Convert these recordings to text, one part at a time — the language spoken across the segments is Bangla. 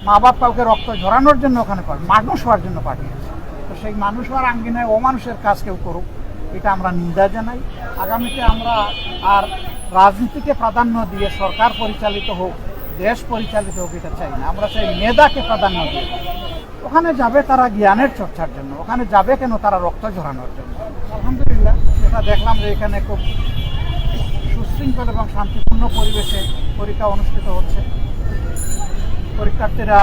মা বাপ কাউকে রক্ত ঝরানোর জন্য ওখানে মানুষ হওয়ার জন্য পাঠিয়েছে। তো সেই মানুষ হওয়ার আঙ্গিনায় অমানুষের কাজ কেউ করুক, এটা আমরা নিন্দা জানাই। আগামীতে আমরা আর রাজনীতিকে প্রাধান্য দিয়ে সরকার পরিচালিত হোক, দেশ পরিচালিত হোক, এটা চাই না। আমরা চাই মেধাকে প্রাধান্য দিয়ে। ওখানে যাবে তারা জ্ঞানের চর্চার জন্য, ওখানে যাবে কেন তারা রক্ত ঝরানোর জন্য। আলহামদুলিল্লাহ, এটা দেখলাম যে এখানে খুব সুশৃঙ্খল এবং শান্তিপূর্ণ পরিবেশে পরীক্ষা অনুষ্ঠিত হচ্ছে। পরীক্ষার্থীরা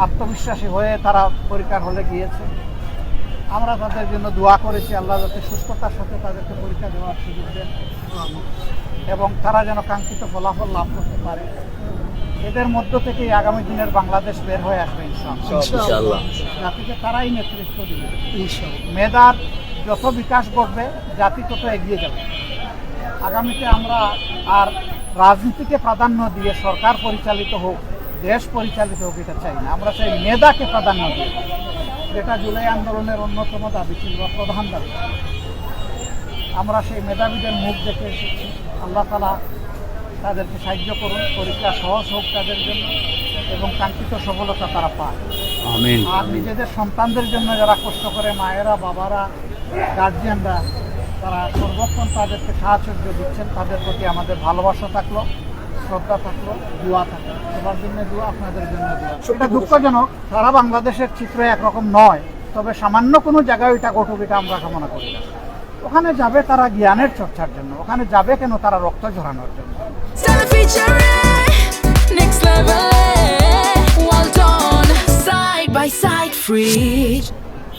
আত্মবিশ্বাসী হয়ে তারা পরীক্ষার হলে গিয়েছে। আমরা তাদের জন্য দোয়া করেছি, আল্লাহ যাতে সুস্থতার সাথে তাদেরকে পরীক্ষা দেওয়ার সুযোগ দেন এবং তারা যেন কাঙ্ক্ষিত ফলাফল লাভ করতে পারে। এদের মধ্য থেকেই আগামী দিনের বাংলাদেশ বের হয়ে আসবে ইনশাআল্লাহ। জাতিকে তারাই নেতৃত্ব দিবে। মেধার যত বিকাশ ঘটবে, জাতি তত এগিয়ে যাবে। আগামীতে আমরা আর রাজনীতিকে প্রাধান্য দিয়ে সরকার পরিচালিত হোক, দেশ পরিচালিত হোক, এটা চাই না। আমরা চাই মেধাকে প্রাধান্য দিয়ে, যেটা জুলাই আন্দোলনের অন্যতম দাবি ছিল বা প্রধান দাবি। আমরা সেই মেধাবীদের মুখ দেখে এসেছি। আল্লাহ তাআলা তাদেরকে সাহায্য করুন, পরীক্ষা সহজ হোক তাদের জন্য এবং কাঙ্ক্ষিত সফলতা তারা পায়। আমিন। আর নিজেদের সন্তানদের জন্য যারা কষ্ট করে, মায়েরা, বাবারা, গার্জিয়ানরা, তারা সর্বক্ষণ তাদেরকে সাহায্য দিচ্ছেন, তাদের প্রতি আমাদের ভালোবাসা থাকলো, শ্রদ্ধা থাকলো, দোয়া থাকলো। সবার জন্য দোয়া, আপনাদের জন্য দোয়া। এটা দুঃখজনক, সারা বাংলাদেশের চিত্র একরকম নয়, তবে সামান্য কোনো জায়গায় ওইটা ঘটুক, এটা আমরা কামনা করি না। ওখানে যাবে তারা জ্ঞানের চর্চার জন্য, ওখানে যাবে কেন তারা রক্ত ঝরানোর জন্য।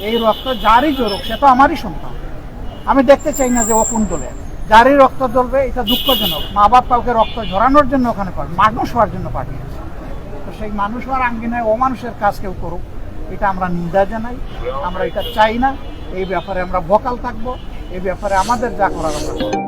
এই রক্ত যারই জড়ুক, সে তো আমারই সন্তান। আমি দেখতে চাই না যে ও কোন দলে। যারই রক্ত জ্বলবে, এটা দুঃখজনক। মা বাপ কাউকে রক্ত ঝরানোর জন্য ওখানে মানুষ হওয়ার জন্য পাঠিয়েছে। তো সেই মানুষ হওয়ার আঙ্গিনায় অমানুষের কাজ কেউ করুক, এটা আমরা নিন্দা জানাই। আমরা এটা চাই না। এই ব্যাপারে আমরা ভোকাল থাকবো। এই ব্যাপারে আমাদের যা করার আমরা করব।